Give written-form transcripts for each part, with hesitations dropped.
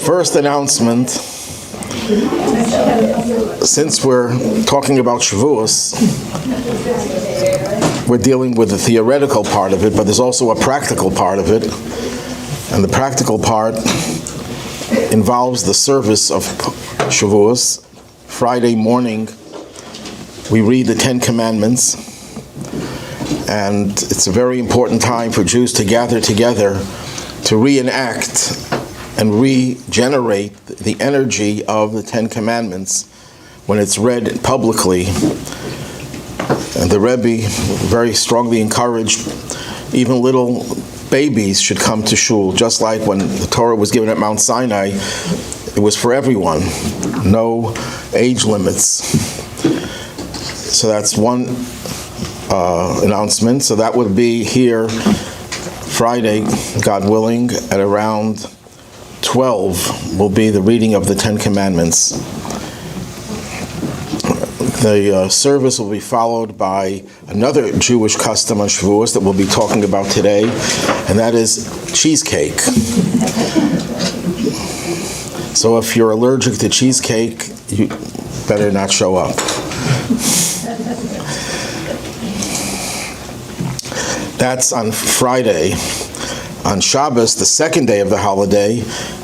First announcement, since we're talking about Shavuos, we're dealing with the theoretical part of it, but there's also a practical part of it. And the practical part involves the service of Shavuos. Friday morning, we read the Ten Commandments, and it's a very important time for Jews to gather together to reenact and regenerate the energy of the Ten Commandments when it's read publicly. And the Rabbi very strongly encouraged even little babies should come to shul, just like when the Torah was given at Mount Sinai, it was for everyone, no age limits. So that's one announcement. So that would be here Friday, God willing, at around 12 will be the reading of the Ten Commandments. The service will be followed by another Jewish custom on Shavuos that we'll be talking about today, and that is cheesecake. So if you're allergic to cheesecake, you better not show up. That's on Friday. On Shabbos, the second day of the holiday,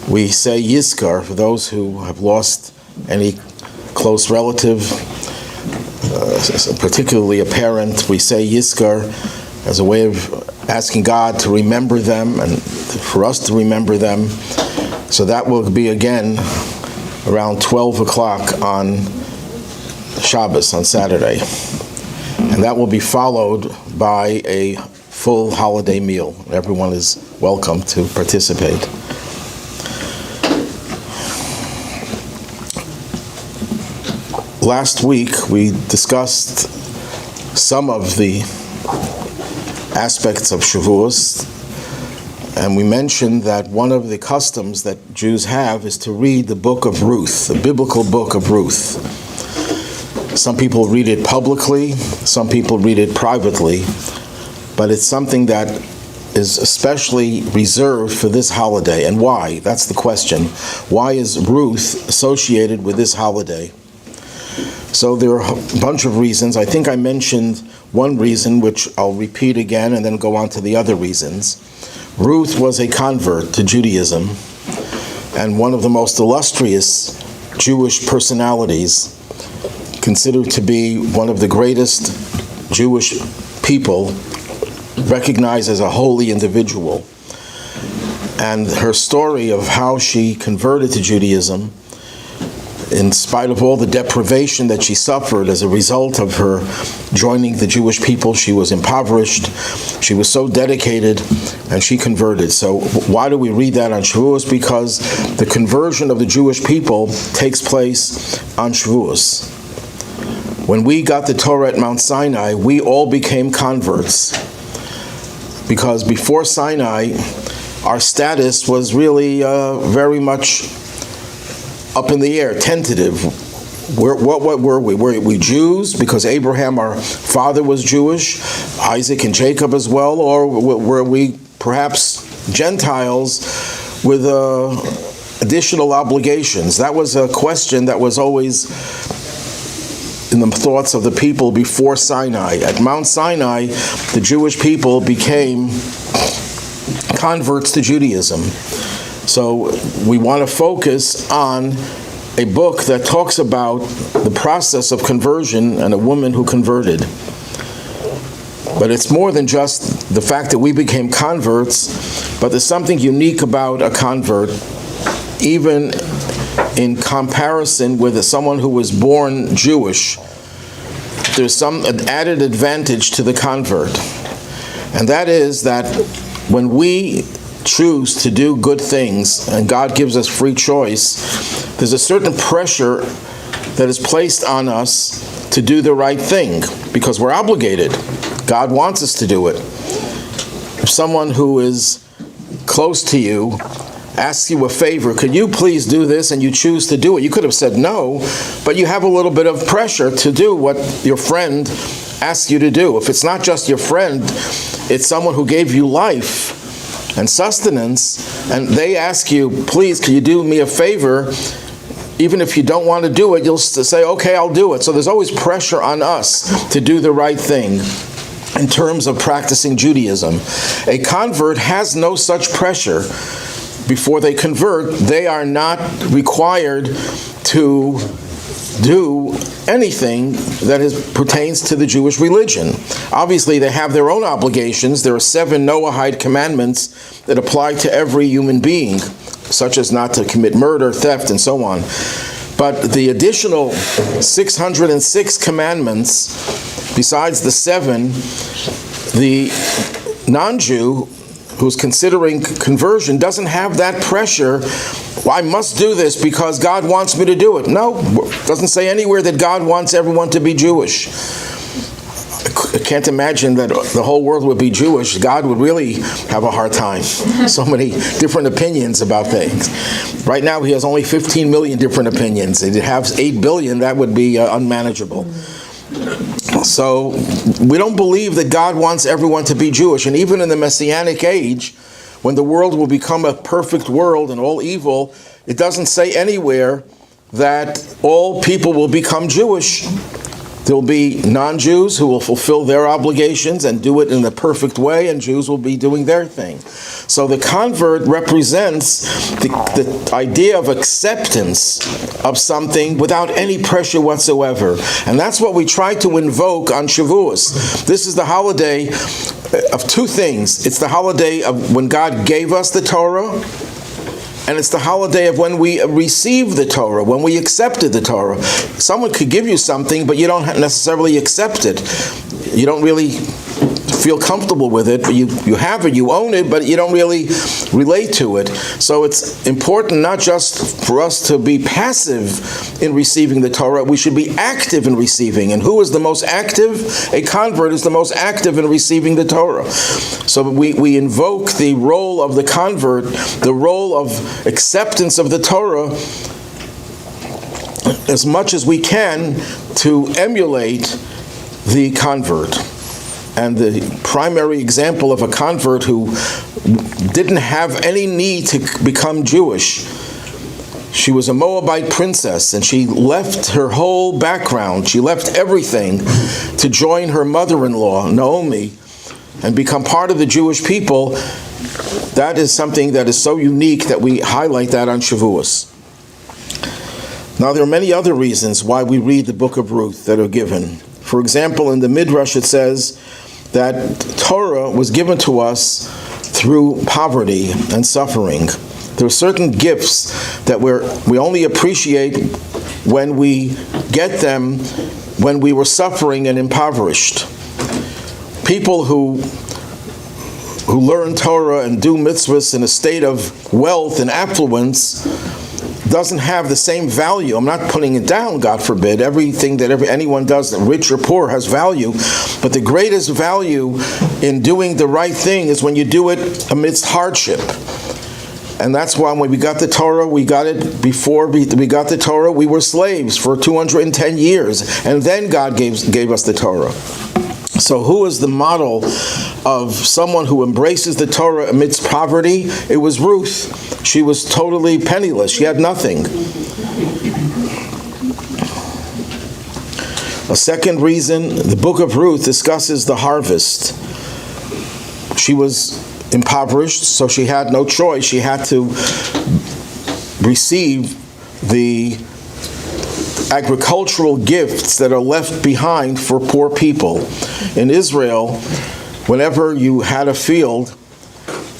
we say Yizkor for those who have lost any close relative, particularly a parent. We say Yizkor as a way of asking God to remember them and for us to remember them. So that will be again around 12 o'clock on Shabbos, on Saturday. And that will be followed by a full holiday meal. Everyone is welcome to participate. Last week we discussed some of the aspects of Shavuos, and we mentioned that one of the customs that Jews have is to read the Book of Ruth, the biblical Book of Ruth. Some people read it publicly, some people read it privately, but it's something that is especially reserved for this holiday. And why? That's the question. Why is Ruth associated with this holiday? So there are a bunch of reasons. I think I mentioned one reason, which I'll repeat again and then go on to the other reasons. Ruth was a convert to Judaism and one of the most illustrious Jewish personalities, considered to be one of the greatest Jewish people, recognized as a holy individual. And her story of how she converted to Judaism, in spite of all the deprivation that she suffered as a result of her joining the Jewish people, she was impoverished, she was so dedicated, and she converted. So why do we read that on Shavuos? Because the conversion of the Jewish people takes place on Shavuos. When we got the Torah at Mount Sinai, we all became converts. Because before Sinai, our status was really very much up in the air, tentative. What were we? Were we Jews because Abraham, our father, was Jewish, Isaac and Jacob as well, or were we perhaps Gentiles with additional obligations? That was a question that was always in the thoughts of the people before Sinai. At Mount Sinai, the Jewish people became converts to Judaism. So we want to focus on a book that talks about the process of conversion and a woman who converted. But it's more than just the fact that we became converts, but there's something unique about a convert, even in comparison with someone who was born Jewish. There's some added advantage to the convert. And that is that when we choose to do good things, and God gives us free choice, there's a certain pressure that is placed on us to do the right thing, because we're obligated. God wants us to do it. If someone who is close to you asks you a favor, could you please do this, and you choose to do it, you could have said no, but you have a little bit of pressure to do what your friend asks you to do. If it's not just your friend, it's someone who gave you life, and sustenance, and they ask you, please, can you do me a favor? Even if you don't want to do it, you'll say, okay, I'll do it. So there's always pressure on us to do the right thing in terms of practicing Judaism. A convert has no such pressure. Before they convert, they are not required to do anything that pertains to the Jewish religion. Obviously, they have their own obligations. There are 7 Noahide commandments that apply to every human being, such as not to commit murder, theft, and so on. But the additional 606 commandments, besides the 7, the non-Jew who's considering conversion doesn't have that pressure. Well, I must do this because God wants me to do it. No, it doesn't say anywhere that God wants everyone to be Jewish. I can't imagine that the whole world would be Jewish. God would really have a hard time. So many different opinions about things. Right now, he has only 15 million different opinions. If he has 8 billion, that would be unmanageable. So we don't believe that God wants everyone to be Jewish. And even in the Messianic age, when the world will become a perfect world and all evil, it doesn't say anywhere that all people will become Jewish. There will be non-Jews who will fulfill their obligations and do it in the perfect way, and Jews will be doing their thing. So the convert represents the idea of acceptance of something without any pressure whatsoever. And that's what we try to invoke on Shavuos. This is the holiday of 2 things. It's the holiday of when God gave us the Torah, and it's the holiday of when we received the Torah, when we accepted the Torah. Someone could give you something, but you don't necessarily accept it. You don't really feel comfortable with it, but you have it, you own it, but you don't really relate to it. So it's important not just for us to be passive in receiving the Torah, we should be active in receiving. And who is the most active? A convert is the most active in receiving the Torah. So we invoke the role of the convert, the role of acceptance of the Torah, as much as we can to emulate the convert. And the primary example of a convert who didn't have any need to become Jewish. She was a Moabite princess, and she left her whole background. She left everything to join her mother-in-law, Naomi, and become part of the Jewish people. That is something that is so unique that we highlight that on Shavuos. Now, there are many other reasons why we read the Book of Ruth that are given. For example, in the Midrash it says that Torah was given to us through poverty and suffering. There are certain gifts that we only appreciate when we get them when we were suffering and impoverished. People who learn Torah and do mitzvahs in a state of wealth and affluence doesn't have the same value. I'm not putting it down, God forbid. Everything that anyone does, rich or poor, has value. But the greatest value in doing the right thing is when you do it amidst hardship. And that's why when we got the Torah, we got it before we got the Torah, we were slaves for 210 years. And then God gave us the Torah. So who is the model of someone who embraces the Torah amidst poverty? It was Ruth. She was totally penniless. She had nothing. A second reason, the Book of Ruth discusses the harvest. She was impoverished, so she had no choice. She had to receive the agricultural gifts that are left behind for poor people. In Israel, whenever you had a field,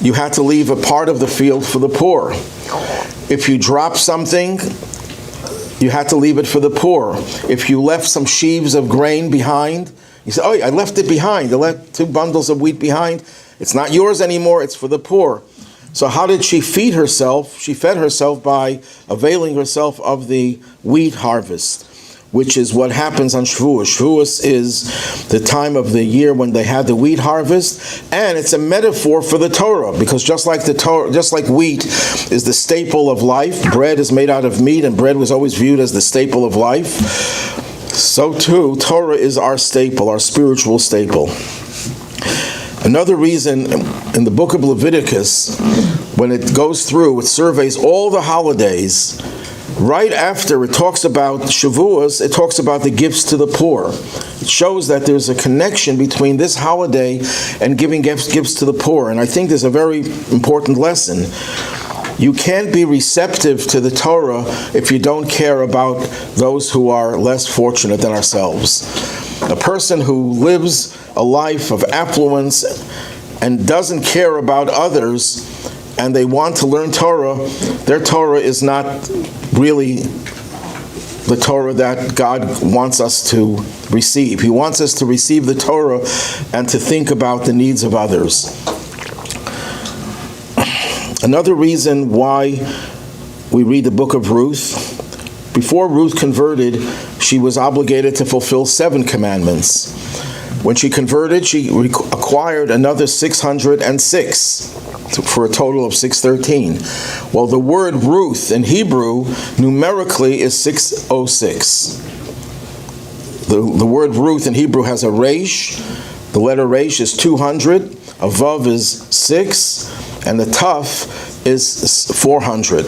you had to leave a part of the field for the poor. If you dropped something, you had to leave it for the poor. If you left some sheaves of grain behind, you said, oh, I left it behind. I left 2 bundles of wheat behind. It's not yours anymore, it's for the poor. So how did she feed herself? She fed herself by availing herself of the wheat harvest, which is what happens on Shavuos. Shavuos is the time of the year when they had the wheat harvest, and it's a metaphor for the Torah, because just like wheat is the staple of life, bread is made out of meat, and bread was always viewed as the staple of life, so too, Torah is our staple, our spiritual staple. Another reason in the book of Leviticus, when it goes through, it surveys all the holidays. Right after it talks about Shavuos, it talks about the gifts to the poor. It shows that there's a connection between this holiday and giving gifts to the poor. And I think there's a very important lesson. You can't be receptive to the Torah if you don't care about those who are less fortunate than ourselves. A person who lives a life of affluence and doesn't care about others, and they want to learn Torah, their Torah is not really the Torah that God wants us to receive. He wants us to receive the Torah and to think about the needs of others. Another reason why we read the book of Ruth, before Ruth converted, she was obligated to fulfill 7 commandments. When she converted, she acquired another 606, for a total of 613. Well, the word Ruth in Hebrew, numerically, is 606. The word Ruth in Hebrew has a resh. The letter resh is 200. A vav is 6. And the taf is 400.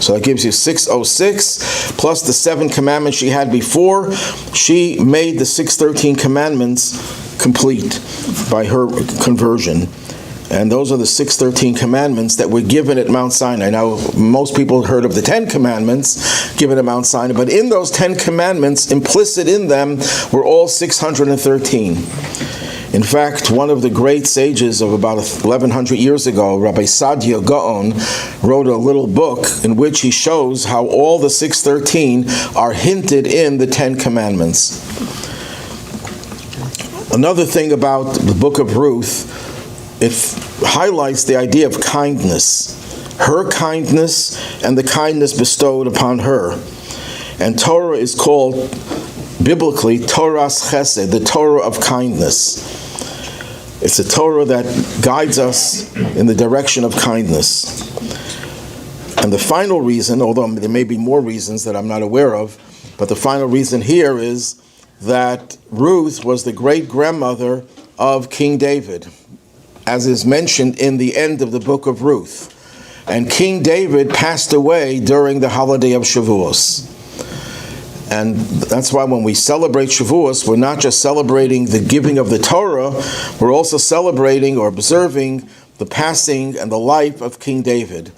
So that gives you 606, plus the 7 commandments she had before. She made the 613 commandments complete by her conversion. And those are the 613 commandments that were given at Mount Sinai. Now, most people heard of the 10 commandments given at Mount Sinai, but in those 10 commandments, implicit in them, were all 613. In fact, one of the great sages of about 1100 years ago, Rabbi Sadia Gaon, wrote a little book in which he shows how all the 613 are hinted in the 10 commandments. Another thing about the book of Ruth, it highlights the idea of kindness. Her kindness and the kindness bestowed upon her. And Torah is called, biblically, Torah's Chesed, the Torah of kindness. It's a Torah that guides us in the direction of kindness. And the final reason, although there may be more reasons that I'm not aware of, but the final reason here is that Ruth was the great-grandmother of King David, as is mentioned in the end of the book of Ruth. And King David passed away during the holiday of Shavuos. And that's why when we celebrate Shavuos, we're not just celebrating the giving of the Torah, we're also celebrating or observing the passing and the life of King David.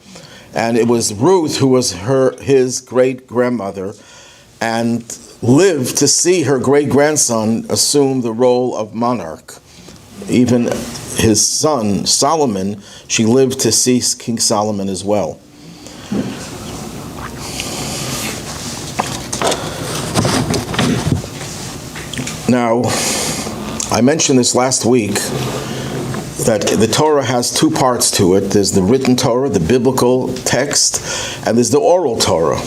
And it was Ruth who was his great-grandmother and lived to see her great-grandson assume the role of monarch. Even his son, Solomon, she lived to see King Solomon as well. Now, I mentioned this last week, that the Torah has 2 parts to it. There's the written Torah, the biblical text, and there's the oral Torah.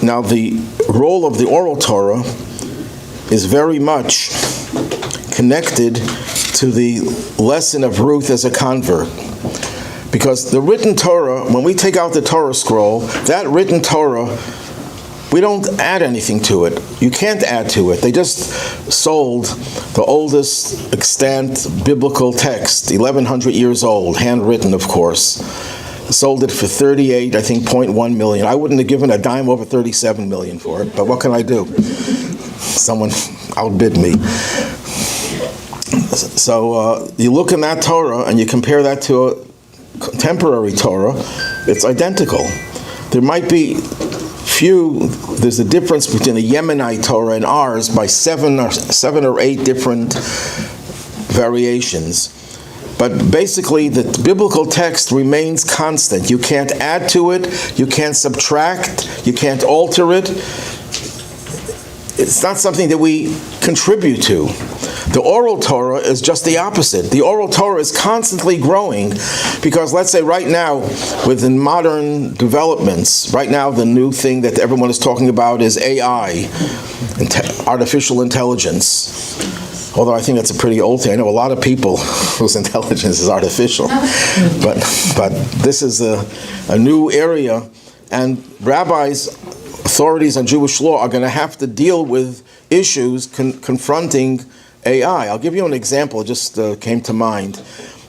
Now, the role of the oral Torah is very much connected to the lesson of Ruth as a convert. Because the written Torah, when we take out the Torah scroll, that written Torah, we don't add anything to it. You can't add to it. They just sold the oldest extant biblical text, 1,100 years old, handwritten, of course. Sold it for 0.1 million. I wouldn't have given a dime over 37 million for it, but what can I do? Someone outbid me. So you look in that Torah and you compare that to a contemporary Torah, it's identical. There might be there's a difference between the Yemenite Torah and ours by 7 or 8 different variations. But basically, the biblical text remains constant. You can't add to it, you can't subtract, you can't alter it. It's not something that we contribute to. The oral Torah is just the opposite. The oral Torah is constantly growing because, let's say right now, within modern developments, right now the new thing that everyone is talking about is AI, artificial intelligence. Although I think that's a pretty old thing. I know a lot of people whose intelligence is artificial. But this is a new area, and rabbis, authorities on Jewish law, are going to have to deal with issues confronting AI. I'll give you an example. It just came to mind.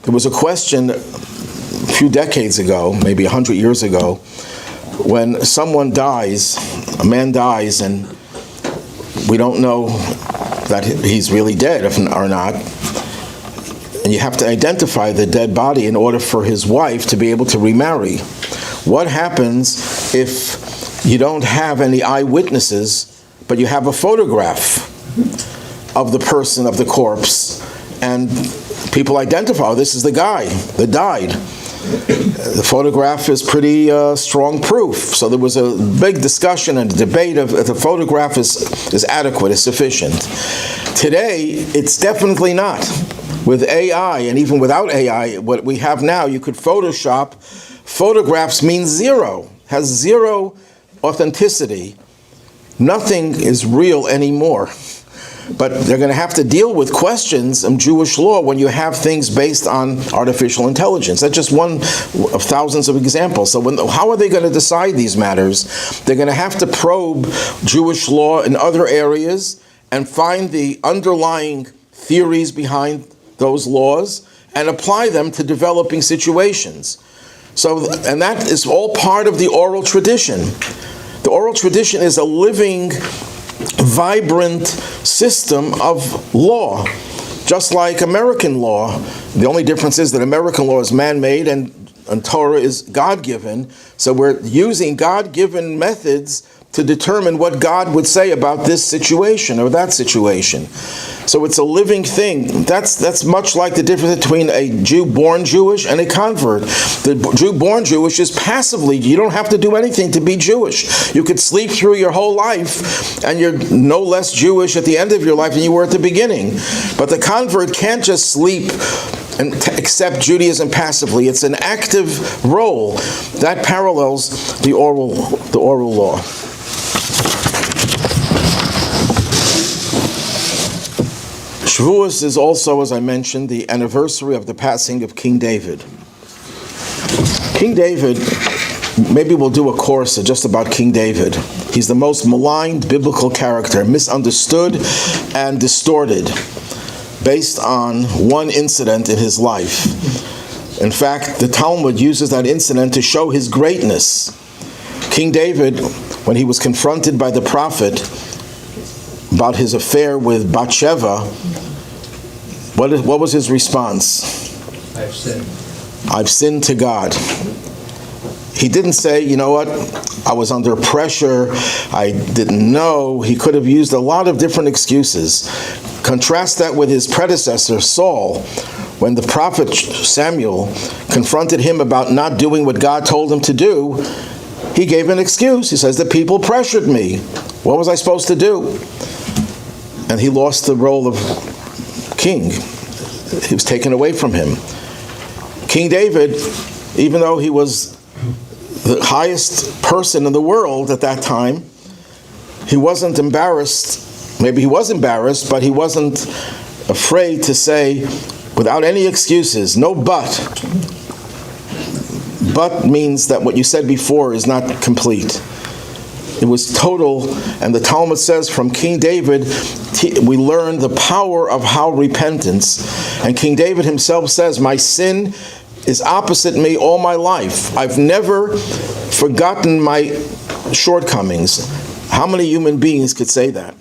There was a question a few decades ago, maybe 100 years ago, when someone dies, a man dies, and we don't know that he's really dead or not. And you have to identify the dead body in order for his wife to be able to remarry. What happens if you don't have any eyewitnesses, but you have a photograph of the person, of the corpse, and people identify, oh, this is the guy that died. The photograph is pretty strong proof. So there was a big discussion and debate of if the photograph is adequate, is sufficient. Today, it's definitely not. With AI, and even without AI, what we have now, you could Photoshop. Photographs mean zero, has zero authenticity. Nothing is real anymore. But they're going to have to deal with questions of Jewish law when you have things based on artificial intelligence. That's just one of thousands of examples. So how are they going to decide these matters? They're going to have to probe Jewish law in other areas and find the underlying theories behind those laws and apply them to developing situations. So, and that is all part of the oral tradition. The oral tradition is a living, vibrant system of law, just like American law. The only difference is that American law is man-made and Torah is God-given. So we're using God-given methods to determine what God would say about this situation or that situation. So it's a living thing. That's much like the difference between a Jew born Jewish and a convert. The Jew born Jewish is passively, you don't have to do anything to be Jewish. You could sleep through your whole life and you're no less Jewish at the end of your life than you were at the beginning. But the convert can't just sleep and accept Judaism passively. It's an active role. That parallels the oral law. Shavuos is also, as I mentioned, the anniversary of the passing of King David. King David, maybe we'll do a course just about King David. He's the most maligned biblical character, misunderstood and distorted, based on one incident in his life. In fact, the Talmud uses that incident to show his greatness. King David, when he was confronted by the prophet about his affair with Bathsheba, what was his response? I've sinned. I've sinned to God. He didn't say, you know what, I was under pressure, I didn't know. He could have used a lot of different excuses. Contrast that with his predecessor, Saul, when the prophet Samuel confronted him about not doing what God told him to do. He gave an excuse. He says, the people pressured me. What was I supposed to do? And he lost the role of king. It was taken away from him. King David, even though he was the highest person in the world at that time, he wasn't embarrassed. Maybe he was embarrassed, but he wasn't afraid to say, without any excuses, no but. But means that what you said before is not complete. It was total, and the Talmud says from King David, we learn the power of how repentance, and King David himself says, my sin is opposite me all my life. I've never forgotten my shortcomings. How many human beings could say that?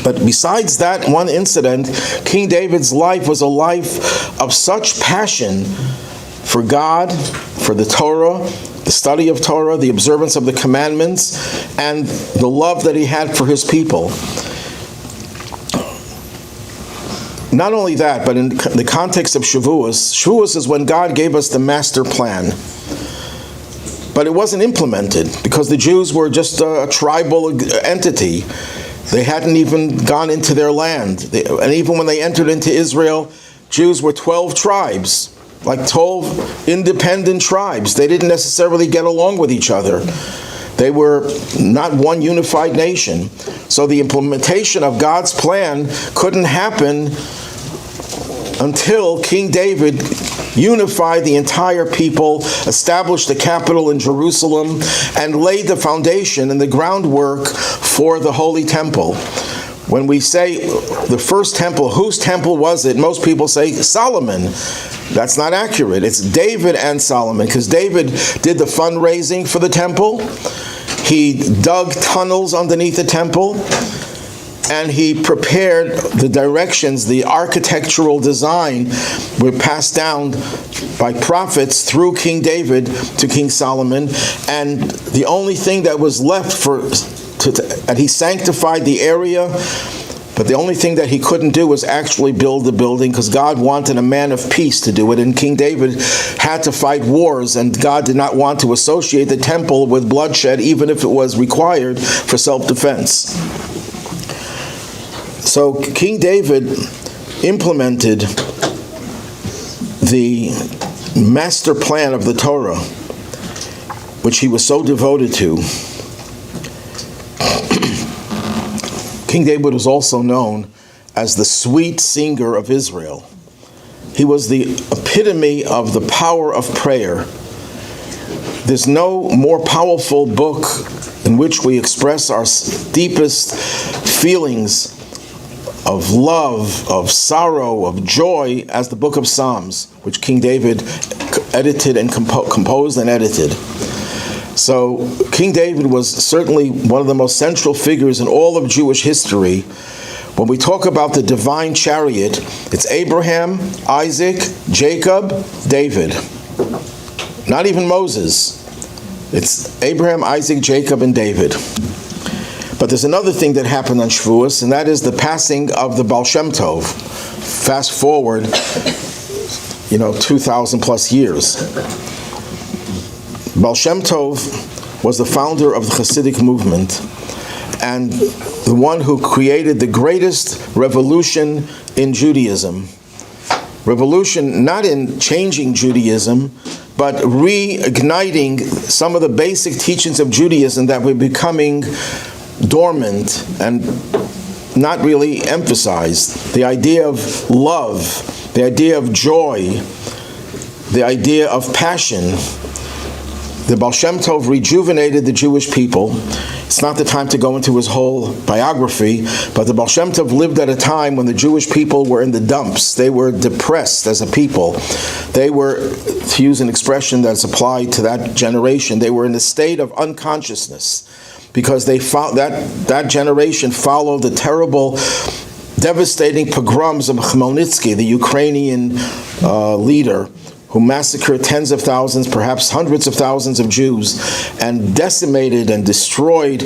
But besides that one incident, King David's life was a life of such passion for God, for the Torah, the study of Torah, the observance of the commandments, and the love that he had for his people. Not only that, but in the context of Shavuos, Shavuos is when God gave us the master plan. But it wasn't implemented because the Jews were just a tribal entity. They hadn't even gone into their land. And even when they entered into Israel, Jews were 12 tribes. Like 12 independent tribes. They didn't necessarily get along with each other. They were not one unified nation. So the implementation of God's plan couldn't happen until King David unified the entire people, established the capital in Jerusalem, and laid the foundation and the groundwork for the Holy Temple. When we say the first temple, whose temple was it? Most people say Solomon. That's not accurate. It's David and Solomon, because David did the fundraising for the temple. He dug tunnels underneath the temple, and he prepared the directions. The architectural design were passed down by prophets through King David to King Solomon, and the only thing that was left and he sanctified the area, but the only thing that he couldn't do was actually build the building, because God wanted a man of peace to do it, and King David had to fight wars, and God did not want to associate the temple with bloodshed, even if it was required for self-defense. So King David implemented the master plan of the Torah, which he was so devoted to. King David was also known as the sweet singer of Israel. He was the epitome of the power of prayer. There's no more powerful book in which we express our deepest feelings of love, of sorrow, of joy, as the book of Psalms, which King David edited and composed and edited. So King David was certainly one of the most central figures in all of Jewish history. When we talk about the divine chariot, it's Abraham, Isaac, Jacob, David. Not even Moses. It's Abraham, Isaac, Jacob, and David. But there's another thing that happened on Shavuos, and that is the passing of the Baal Shem Tov. Fast forward, 2,000 plus years. Baal Shem Tov was the founder of the Hasidic movement, and the one who created the greatest revolution in Judaism. Revolution not in changing Judaism, but reigniting some of the basic teachings of Judaism that were becoming dormant and not really emphasized. The idea of love, the idea of joy, the idea of passion. The Baal Shem Tov rejuvenated the Jewish people. It's not the time to go into his whole biography, but the Baal Shem Tov lived at a time when the Jewish people were in the dumps. They were depressed as a people. They were, to use an expression that's applied to that generation, they were in a state of unconsciousness, because that generation followed the terrible, devastating pogroms of Chmielnicki, the Ukrainian leader, who massacred tens of thousands, perhaps hundreds of thousands of Jews, and decimated and destroyed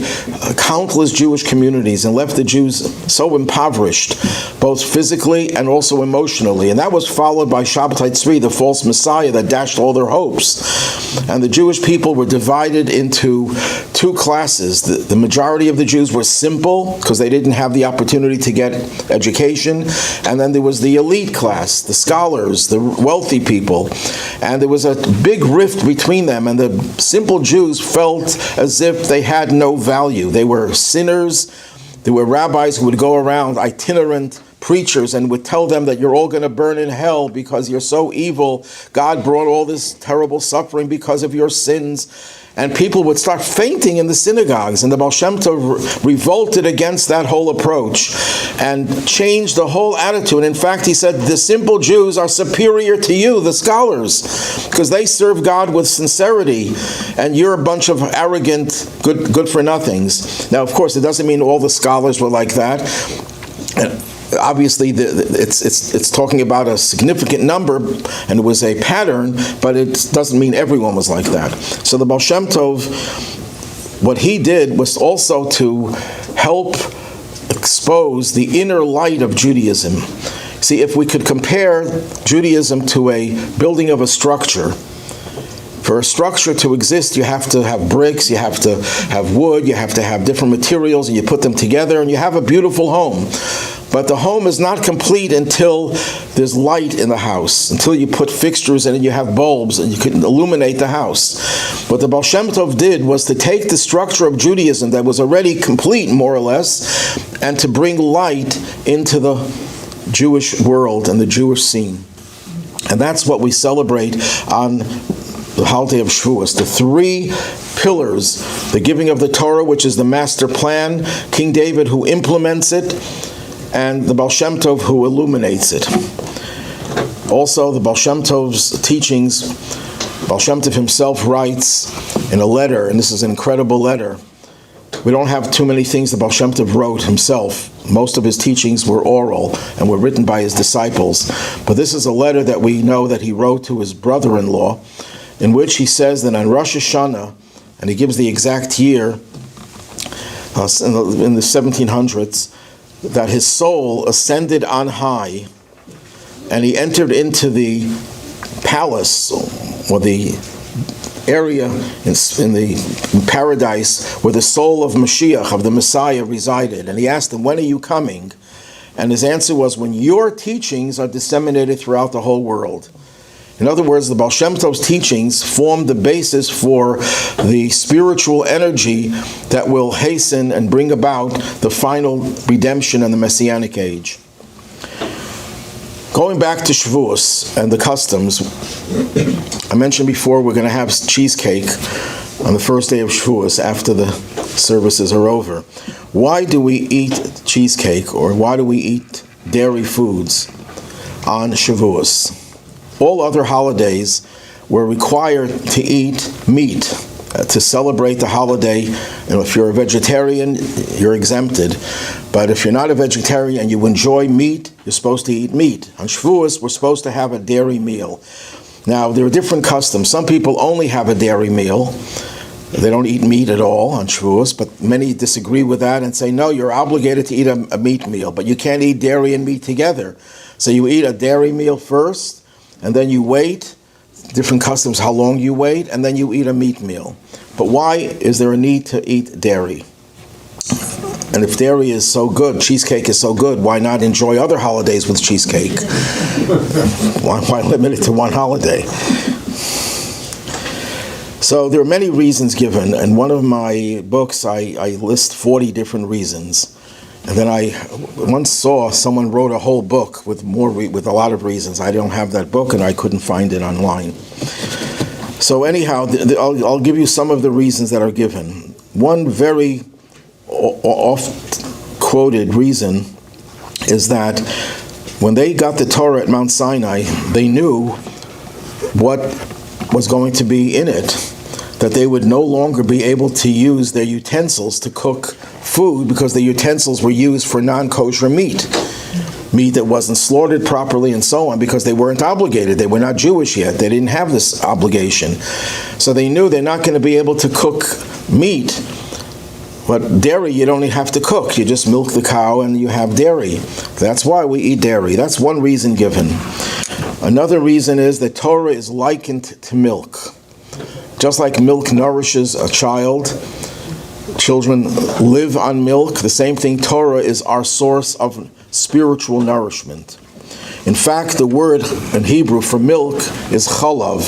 countless Jewish communities, and left the Jews so impoverished, both physically and also emotionally. And that was followed by Shabbatai Tzvi, the false Messiah that dashed all their hopes. And the Jewish people were divided into two classes. The majority of the Jews were simple, because they didn't have the opportunity to get education. And then there was the elite class, the scholars, the wealthy people. And there was a big rift between them, and the simple Jews felt as if they had no value. They were sinners. There were rabbis who would go around, itinerant preachers, and would tell them that you're all going to burn in hell because you're so evil. God brought all this terrible suffering because of your sins. And people would start fainting in the synagogues, and the Baal Shem Tov revolted against that whole approach and changed the whole attitude. In fact, he said, the simple Jews are superior to you, the scholars, because they serve God with sincerity, and you're a bunch of arrogant, good-for-nothings. Now, of course, it doesn't mean all the scholars were like that. Obviously, it's talking about a significant number, and it was a pattern, but it doesn't mean everyone was like that. So the Baal Shem Tov, what he did was also to help expose the inner light of Judaism. See, if we could compare Judaism to a building of a structure, for a structure to exist, you have to have bricks, you have to have wood, you have to have different materials, and you put them together, and you have a beautiful home. But the home is not complete until there's light in the house, until you put fixtures in and you have bulbs and you can illuminate the house. What the Baal Shem Tov did was to take the structure of Judaism that was already complete, more or less, and to bring light into the Jewish world and the Jewish scene. And that's what we celebrate on the holiday of Shavuos, the three pillars, the giving of the Torah, which is the master plan, King David who implements it, and the Baal Shem Tov who illuminates it. Also, the Baal Shem Tov's teachings, Baal Shem Tov himself writes in a letter, and this is an incredible letter. We don't have too many things that Baal Shem Tov wrote himself. Most of his teachings were oral and were written by his disciples. But this is a letter that we know that he wrote to his brother-in-law, in which he says that on Rosh Hashanah, and he gives the exact year, in the 1700s, that his soul ascended on high, and he entered into the palace, or the area in the paradise where the soul of Mashiach, of the Messiah, resided. And he asked him, when are you coming? And his answer was, when your teachings are disseminated throughout the whole world. In other words, the Baal Shem Tov's teachings form the basis for the spiritual energy that will hasten and bring about the final redemption in the Messianic age. Going back to Shavuos and the customs, I mentioned before we're going to have cheesecake on the first day of Shavuos after the services are over. Why do we eat cheesecake, or why do we eat dairy foods on Shavuos? All other holidays we're required to eat meat to celebrate the holiday. If you're a vegetarian, you're exempted. But if you're not a vegetarian and you enjoy meat, you're supposed to eat meat. On Shavuos, we're supposed to have a dairy meal. Now, there are different customs. Some people only have a dairy meal. They don't eat meat at all on Shavuos, but many disagree with that and say, no, you're obligated to eat a meat meal, but you can't eat dairy and meat together. So you eat a dairy meal first, and then you wait, different customs, how long you wait, and then you eat a meat meal. But why is there a need to eat dairy? And if dairy is so good, cheesecake is so good, why not enjoy other holidays with cheesecake? Why limit it to one holiday? So there are many reasons given. In one of my books, I list 40 different reasons. And then I once saw someone wrote a whole book with a lot of reasons. I don't have that book, and I couldn't find it online. So anyhow, I'll give you some of the reasons that are given. One very oft-quoted reason is that when they got the Torah at Mount Sinai, they knew what was going to be in it, that they would no longer be able to use their utensils to cook food because the utensils were used for non-kosher meat that wasn't slaughtered properly and so on, because they weren't obligated. They were not Jewish yet. They didn't have this obligation. So they knew they're not going to be able to cook meat. But dairy, you don't have to cook. You just milk the cow and you have dairy. That's why we eat dairy. That's one reason given. Another reason is that Torah is likened to milk. Just like milk nourishes a child, children live on milk. The same thing, Torah is our source of spiritual nourishment. In fact, the word in Hebrew for milk is chalav.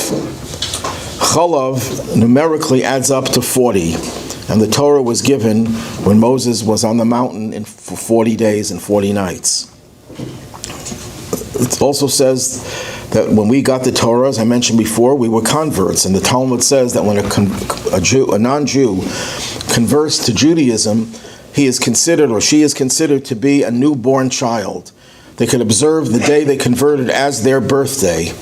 Chalav numerically adds up to 40. And the Torah was given when Moses was on the mountain for 40 days and 40 nights. It also says that when we got the Torah, as I mentioned before, we were converts. And the Talmud says that when a non-Jew converts to Judaism, he is considered, or she is considered, to be a newborn child. They can observe the day they converted as their birthday.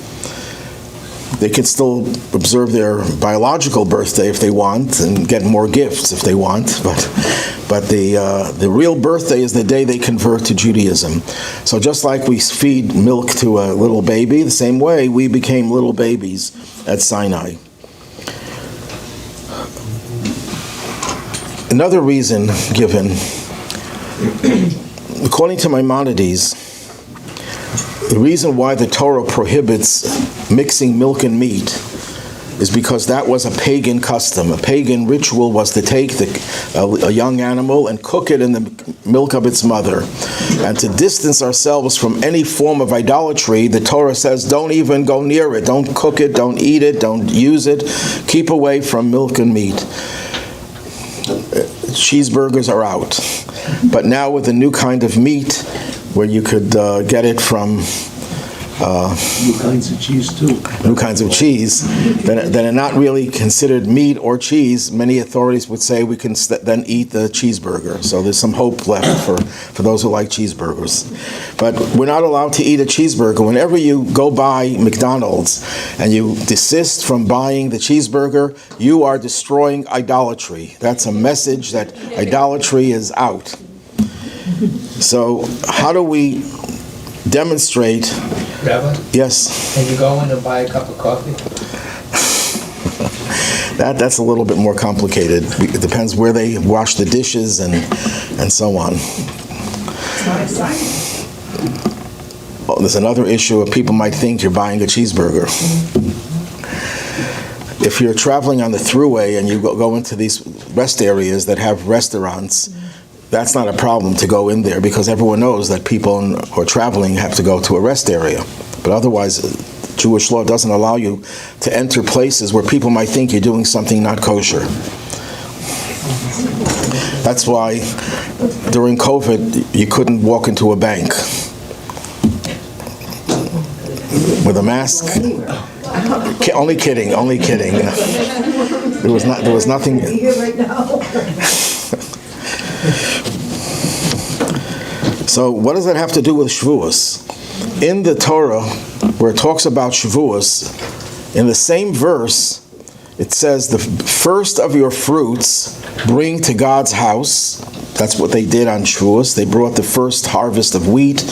They can still observe their biological birthday if they want, and get more gifts if they want, but the real birthday is the day they convert to Judaism. So just like we feed milk to a little baby, the same way we became little babies at Sinai. Another reason given, according to Maimonides, the reason why the Torah prohibits mixing milk and meat is because that was a pagan custom. A pagan ritual was to take a young animal and cook it in the milk of its mother. And to distance ourselves from any form of idolatry, the Torah says, don't even go near it. Don't cook it, don't eat it, don't use it. Keep away from milk and meat. Cheeseburgers are out. But now with a new kind of meat, where you could get it from New kinds of cheese, too. New kinds of cheese that are not really considered meat or cheese. Many authorities would say we can then eat the cheeseburger. So there's some hope left for those who like cheeseburgers. But we're not allowed to eat a cheeseburger. Whenever you go by McDonald's and you desist from buying the cheeseburger, you are destroying idolatry. That's a message that idolatry is out. So how do we demonstrate? Rabbi? Yes. Can you go in and buy a cup of coffee? That's a little bit more complicated. It depends where they wash the dishes and so on. Well, there's another issue of people might think you're buying a cheeseburger. If you're traveling on the thruway and you go into these rest areas that have restaurants, that's not a problem to go in there because everyone knows that people who are traveling have to go to a rest area. But otherwise, Jewish law doesn't allow you to enter places where people might think you're doing something not kosher. That's why during COVID, you couldn't walk into a bank with a mask. Only kidding. There was nothing. So what does that have to do with Shavuos? In the Torah, where it talks about Shavuos, in the same verse, it says, the first of your fruits bring to God's house. That's what they did on Shavuos. They brought the first harvest of wheat,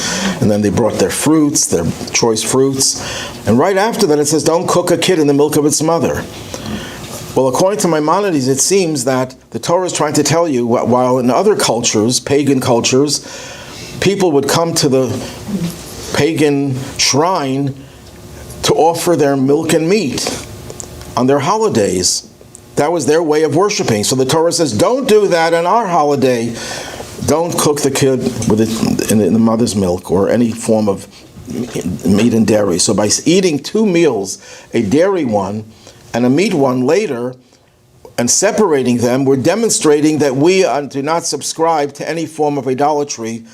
and then they brought their fruits, their choice fruits. And right after that, it says, don't cook a kid in the milk of its mother. Well, according to Maimonides, it seems that the Torah is trying to tell you, while in other cultures, pagan cultures, people would come to the pagan shrine to offer their milk and meat on their holidays. That was their way of worshiping. So the Torah says, don't do that on our holiday. Don't cook the kid in the mother's milk or any form of meat and dairy. So by eating two meals, a dairy one and a meat one later, and separating them, we're demonstrating that we do not subscribe to any form of idolatry,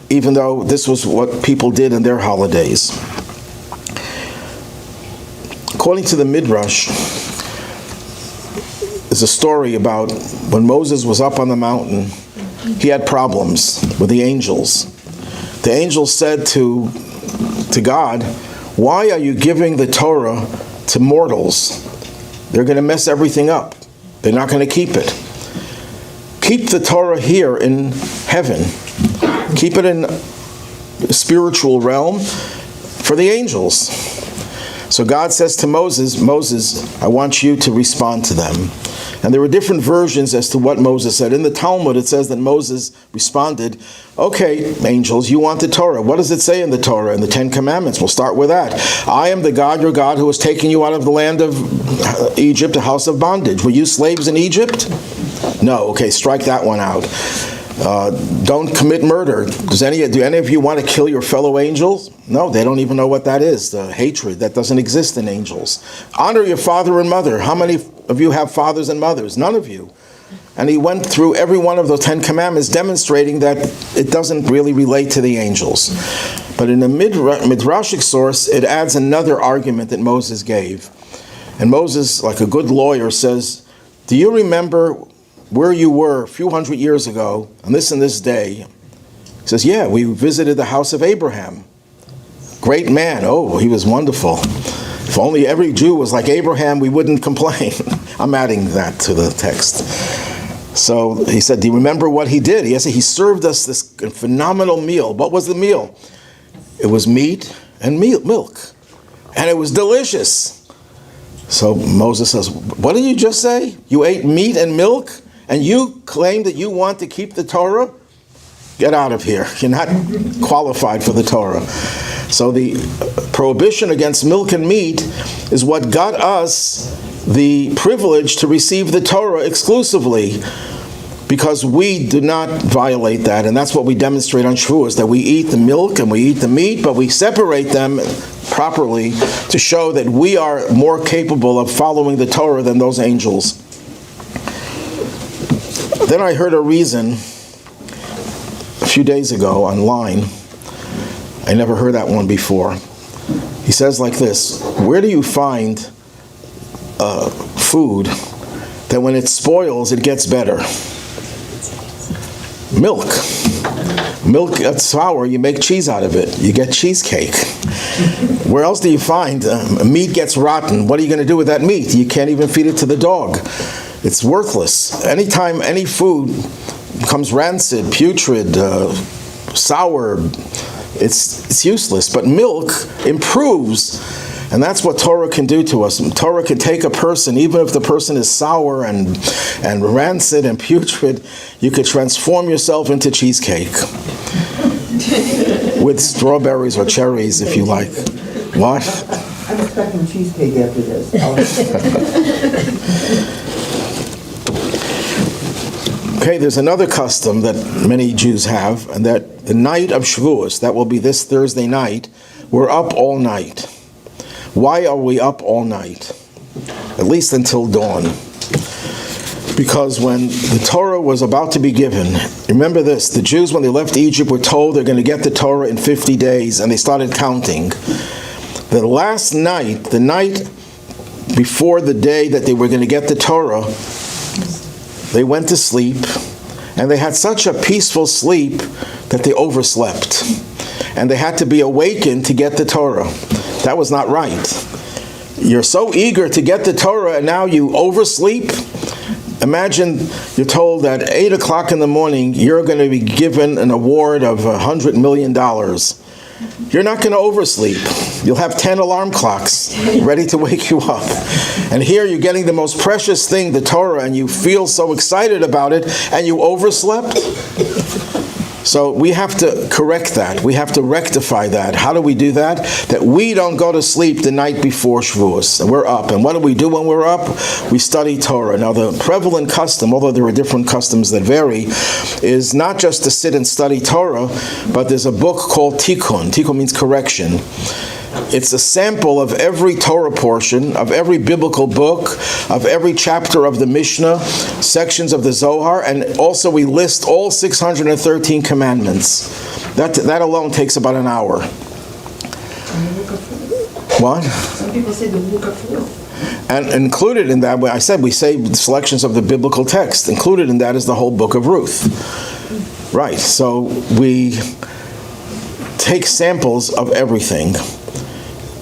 even though this was what people did in their holidays. According to the Midrash, there's a story about when Moses was up on the mountain, he had problems with the angels. The angels said to God, why are you giving the Torah to mortals? They're going to mess everything up. They're not going to keep it. Keep the Torah here in heaven. Keep it in the spiritual realm for the angels. So God says to Moses, Moses, I want you to respond to them. And there were different versions as to what Moses said. In the Talmud, it says that Moses responded, okay, angels, you want the Torah. What does it say in the Torah, in the Ten Commandments? We'll start with that. I am the God, your God, who has taken you out of the land of Egypt, a house of bondage. Were you slaves in Egypt? No. Okay, strike that one out. Don't commit murder. Do any of you want to kill your fellow angels? No, they don't even know what that is. The hatred that doesn't exist in angels. Honor your father and mother. How many of you have fathers and mothers? None of you. And he went through every one of those 10 commandments, demonstrating that it doesn't really relate to the angels. But in the Midrashic source, it adds another argument that Moses gave. And Moses, like a good lawyer, says, do you remember where you were a few hundred years ago on this and this day? He says, yeah, we visited the house of Abraham. Great man. Oh, he was wonderful. If only every Jew was like Abraham, we wouldn't complain. I'm adding that to the text. So he said, do you remember what he did? He served us this phenomenal meal. What was the meal? It was meat and milk. And it was delicious. So Moses says, what did you just say? You ate meat and milk? And you claim that you want to keep the Torah? Get out of here. You're not qualified for the Torah. So the prohibition against milk and meat is what got us the privilege to receive the Torah exclusively, because we do not violate that. And that's what we demonstrate on Shavuos, that we eat the milk and we eat the meat, but we separate them properly to show that we are more capable of following the Torah than those angels. Then I heard a reason a few days ago online. I never heard that one before. He says like this, where do you find food that when it spoils, it gets better? Milk. Milk gets sour, you make cheese out of it. You get cheesecake. Where else do you find meat gets rotten? What are you going to do with that meat? You can't even feed it to the dog. It's worthless. Anytime any food becomes rancid, putrid, sour, it's useless. But milk improves, and that's what Torah can do to us. Torah can take a person, even if the person is sour and rancid and putrid, you could transform yourself into cheesecake with strawberries or cherries, if you like. What? I'm expecting cheesecake after this. Okay, there's another custom that many Jews have, and that the night of Shavuos, that will be this Thursday night, we're up all night. Why are we up all night? At least until dawn. Because when the Torah was about to be given, remember this, the Jews when they left Egypt were told they're going to get the Torah in 50 days, and they started counting. The last night, the night before the day that they were going to get the Torah, they went to sleep, and they had such a peaceful sleep that they overslept. And they had to be awakened to get the Torah. That was not right. You're so eager to get the Torah, and now you oversleep. Imagine you're told at 8 o'clock in the morning, you're going to be given an award of $100 million. You're not going to oversleep. You'll have 10 alarm clocks ready to wake you up. And here you're getting the most precious thing, the Torah, and you feel so excited about it, and you overslept. So we have to correct that. We have to rectify that. How do we do that? That we don't go to sleep the night before Shavuos. And we're up. And what do we do when we're up? We study Torah. Now the prevalent custom, although there are different customs that vary, is not just to sit and study Torah, but there's a book called Tikkun. Tikkun means correction. It's a sample of every Torah portion, of every biblical book, of every chapter of the Mishnah, sections of the Zohar, and also we list all 613 commandments. That alone takes about an hour. What? Some people say the Book of Ruth. And included in that, I said we say selections of the biblical text. Included in that is the whole Book of Ruth. Right, so we take samples of everything,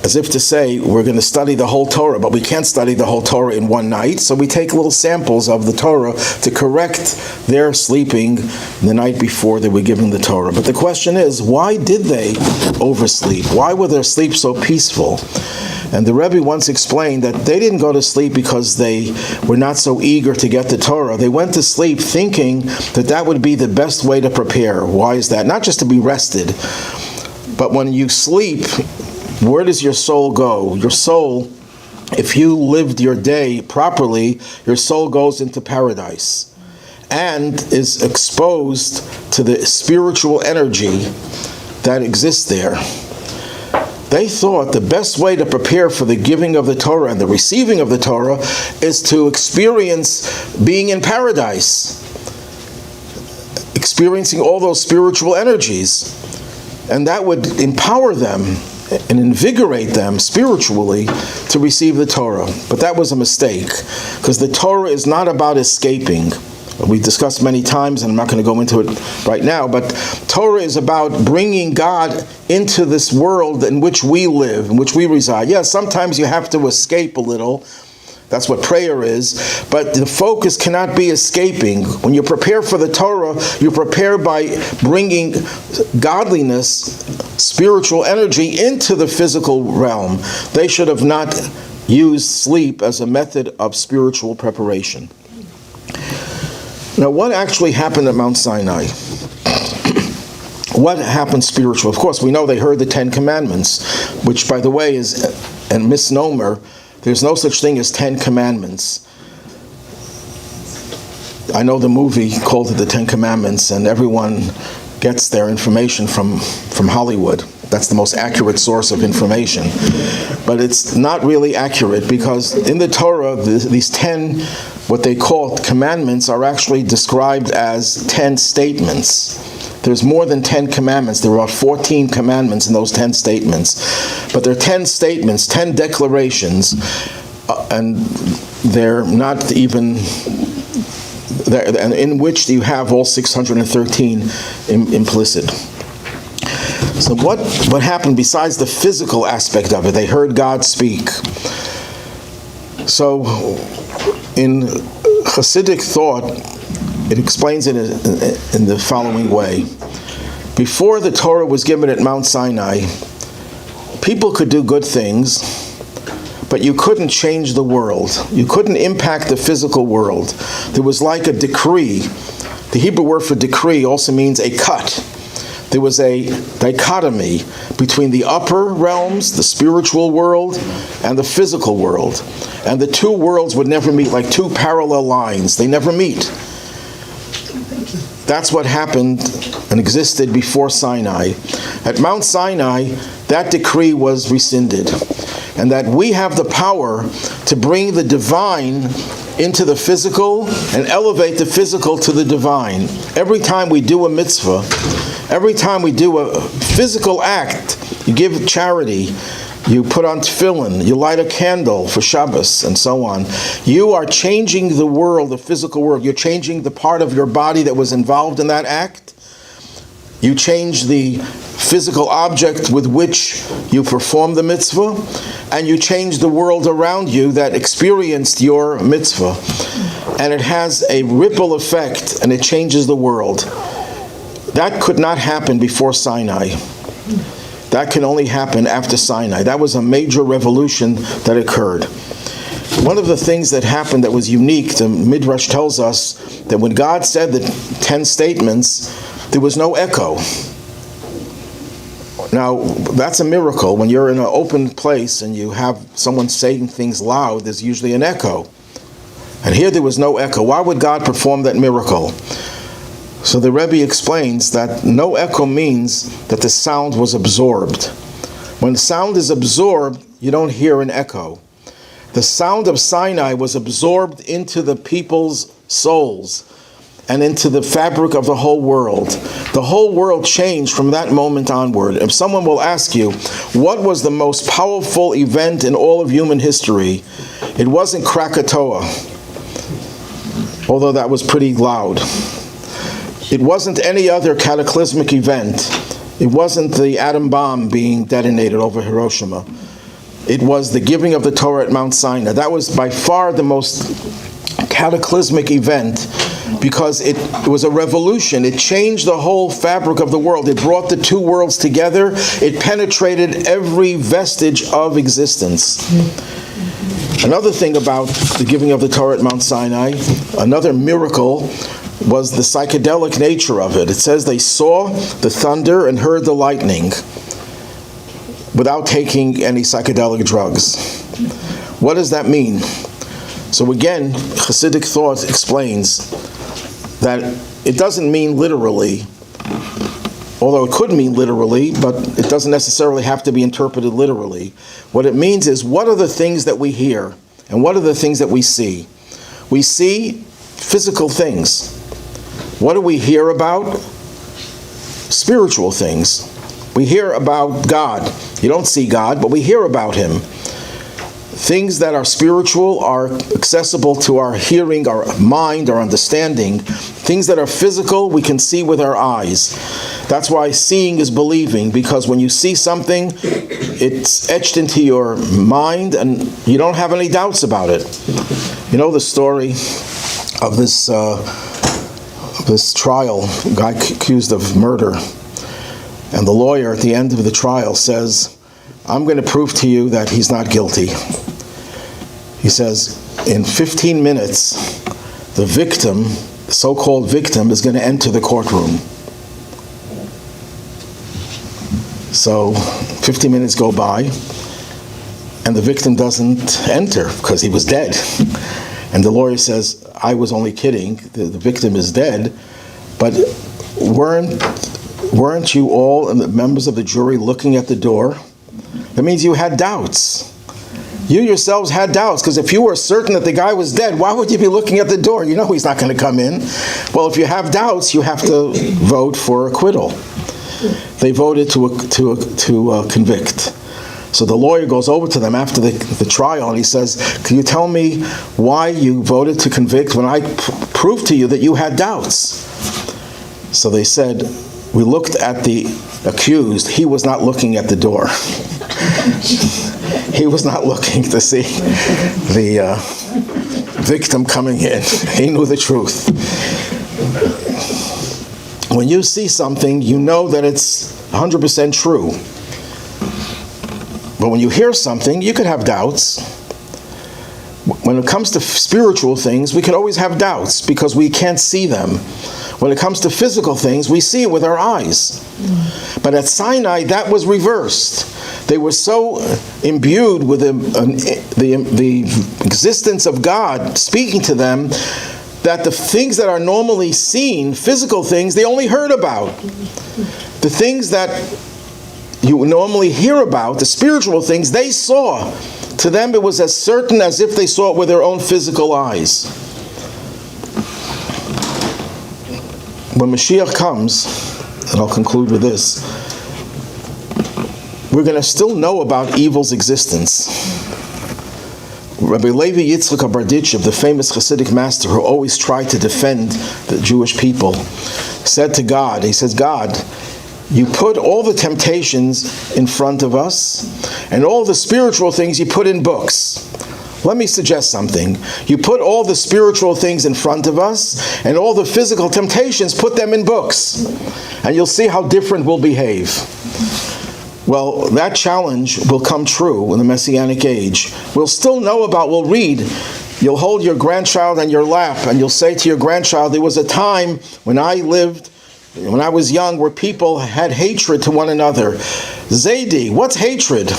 as if to say, we're going to study the whole Torah, but we can't study the whole Torah in one night, so we take little samples of the Torah to correct their sleeping the night before they were given the Torah. But the question is, why did they oversleep? Why were their sleep so peaceful? And the Rebbe once explained that they didn't go to sleep because they were not so eager to get the Torah. They went to sleep thinking that that would be the best way to prepare. Why is that? Not just to be rested, but when you sleep, where does your soul go? Your soul, if you lived your day properly, your soul goes into paradise and is exposed to the spiritual energy that exists there. They thought the best way to prepare for the giving of the Torah and the receiving of the Torah is to experience being in paradise, experiencing all those spiritual energies, and that would empower them and invigorate them spiritually to receive the Torah. But that was a mistake, because the Torah is not about escaping. We've discussed many times, and I'm not going to go into it right now, but Torah is about bringing God into this world in which we live, in which we reside. Yes, sometimes you have to escape a little. That's what prayer is. But the focus cannot be escaping. When you prepare for the Torah, you prepare by bringing godliness, spiritual energy into the physical realm. They should have not used sleep as a method of spiritual preparation. Now, what actually happened at Mount Sinai? What happened spiritually? Of course, we know they heard the 10 Commandments, which, by the way, is a misnomer. There's no such thing as 10 Commandments. I know the movie called it the 10 Commandments, and everyone gets their information from Hollywood. That's the most accurate source of information. But it's not really accurate, because in the Torah, these 10, what they call commandments, are actually described as 10 statements. There's more than 10 commandments. There are 14 commandments in those 10 statements. But there are 10 statements, 10 declarations, and they're not even, and in which you have all 613 implicit. So what happened besides the physical aspect of it? They heard God speak. So in Hasidic thought, it explains it in the following way. Before the Torah was given at Mount Sinai, people could do good things, but you couldn't change the world. You couldn't impact the physical world. There was like a decree. The Hebrew word for decree also means a cut. There was a dichotomy between the upper realms, the spiritual world, and the physical world. And the two worlds would never meet, like two parallel lines. They never meet. That's what happened and existed before Sinai. At Mount Sinai, that decree was rescinded. And that we have the power to bring the divine into the physical and elevate the physical to the divine. Every time we do a mitzvah, every time we do a physical act, you give charity, you put on tefillin, you light a candle for Shabbos, and so on. You are changing the world, the physical world. You're changing the part of your body that was involved in that act. You change the physical object with which you perform the mitzvah, and you change the world around you that experienced your mitzvah. And it has a ripple effect, and it changes the world. That could not happen before Sinai. That can only happen after Sinai. That was a major revolution that occurred. One of the things that happened that was unique, the Midrash tells us that when God said the 10 statements, there was no echo. Now, that's a miracle. When you're in an open place and you have someone saying things loud, there's usually an echo. And here there was no echo. Why would God perform that miracle? So the Rebbe explains that no echo means that the sound was absorbed. When sound is absorbed, you don't hear an echo. The sound of Sinai was absorbed into the people's souls and into the fabric of the whole world. The whole world changed from that moment onward. If someone will ask you, what was the most powerful event in all of human history? It wasn't Krakatoa, although that was pretty loud. It wasn't any other cataclysmic event. It wasn't the atom bomb being detonated over Hiroshima. It was the giving of the Torah at Mount Sinai. That was by far the most cataclysmic event because it was a revolution. It changed the whole fabric of the world. It brought the two worlds together. It penetrated every vestige of existence. Another thing about the giving of the Torah at Mount Sinai, another miracle, was the psychedelic nature of it. It says they saw the thunder and heard the lightning without taking any psychedelic drugs. What does that mean? So again, Hasidic thought explains that it doesn't mean literally, although it could mean literally, but it doesn't necessarily have to be interpreted literally. What it means is, what are the things that we hear and what are the things that we see? We see physical things. What do we hear about? Spiritual things. We hear about God. You don't see God, but we hear about Him. Things that are spiritual are accessible to our hearing, our mind, our understanding. Things that are physical, we can see with our eyes. That's why seeing is believing, because when you see something, it's etched into your mind and you don't have any doubts about it. You know the story of this trial, a guy accused of murder. And the lawyer at the end of the trial says, I'm going to prove to you that he's not guilty. He says, in 15 minutes, the victim, the so-called victim, is going to enter the courtroom. So 15 minutes go by, and the victim doesn't enter because he was dead. And the lawyer says, I was only kidding, the victim is dead, but weren't you all and the members of the jury looking at the door? That means you had doubts. You yourselves had doubts, because if you were certain that the guy was dead, why would you be looking at the door? You know he's not going to come in. Well, if you have doubts, you have to vote for acquittal. They voted to convict. So the lawyer goes over to them after the trial and he says, "Can you tell me why you voted to convict when I proved to you that you had doubts?" So they said, "We looked at the accused. He was not looking at the door." He was not looking to see the victim coming in. He knew the truth. When you see something, you know that it's 100% true. But when you hear something, you could have doubts. When it comes to spiritual things, we can always have doubts because we can't see them. When it comes to physical things, we see it with our eyes. But at Sinai, that was reversed. They were so imbued with the existence of God speaking to them that the things that are normally seen, physical things, they only heard about. The things that you normally hear about, the spiritual things, they saw. To them, it was as certain as if they saw it with their own physical eyes. When Mashiach comes, and I'll conclude with this, we're going to still know about evil's existence. Rabbi Levi Yitzchak Barditchev, the famous Hasidic master who always tried to defend the Jewish people, said to God, he says, "God, you put all the temptations in front of us, and all the spiritual things you put in books. Let me suggest something. You put all the spiritual things in front of us, and all the physical temptations, put them in books. And you'll see how different we'll behave." Well, that challenge will come true in the Messianic age. We'll still know about, we'll read. You'll hold your grandchild on your lap, and you'll say to your grandchild, "There was a time when I lived, when I was young, where people had hatred to one another." Zaidi, what's hatred?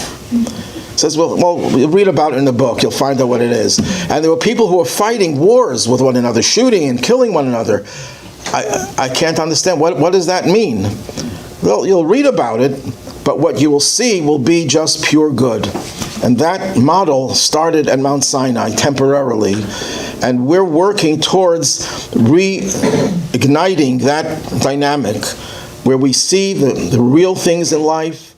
Says, well, you'll read about it in the book. You'll find out what it is. And there were people who were fighting wars with one another, shooting and killing one another. I can't understand. What does that mean? Well, you'll read about it, but what you will see will be just pure good. And that model started at Mount Sinai temporarily. And we're working towards reigniting that dynamic where we see the real things in life,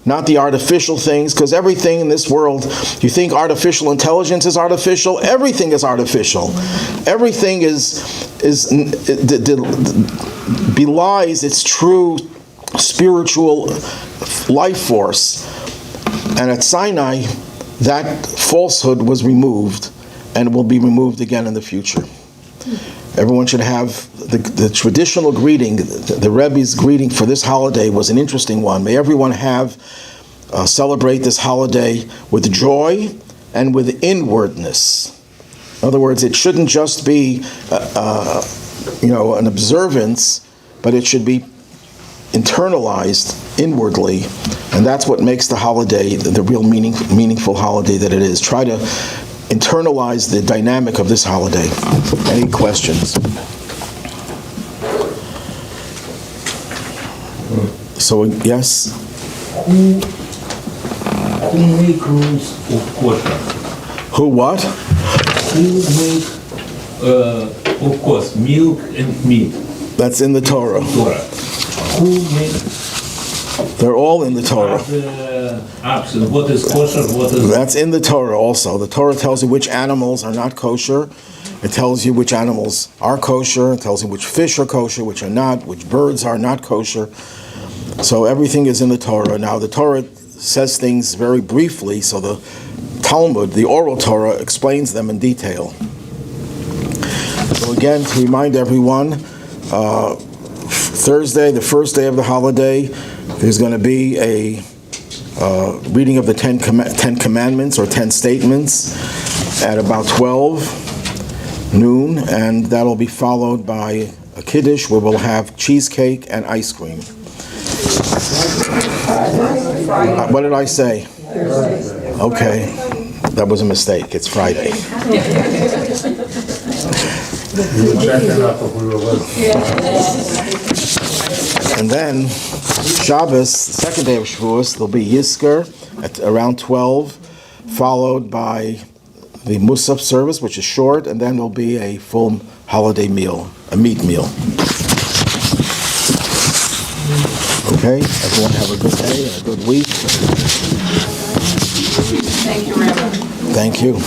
not the artificial things, because everything in this world, you think artificial intelligence is artificial, everything is artificial. Everything belies its true spiritual life force. And at Sinai, that falsehood was removed and will be removed again in the future. Everyone should have the traditional greeting. The Rebbe's greeting for this holiday was an interesting one. May everyone celebrate this holiday with joy and with inwardness. In other words, it shouldn't just be an observance, but it should be internalized inwardly, and that's what makes the holiday the real meaningful holiday that it is. Try to internalize the dynamic of this holiday. Any questions? So yes? Who make rules of kosher? Who what? Who make of course milk and meat? That's in the Torah. Who make? They're all in the Torah. What is kosher? What is? That's in the Torah also. The Torah tells you which animals are not kosher. It tells you which animals are kosher. It tells you which fish are kosher, which are not, which birds are not kosher. So everything is in the Torah. Now the Torah says things very briefly, so the Talmud, the oral Torah, explains them in detail. So again, to remind everyone, Thursday, the first day of the holiday, there's going to be a reading of the Ten Commandments or 10 Statements at about 12 noon, and that'll be followed by a Kiddush where we'll have cheesecake and ice cream. What did I say? Okay, that was a mistake. It's Friday. And then Shabbos, the second day of Shavuos, there'll be Yizkor at around 12, followed by the Musaf service, which is short, and then there'll be a full holiday meal, a meat meal. Okay, everyone have a good day and a good week. Thank you, Rabbi. Thank you.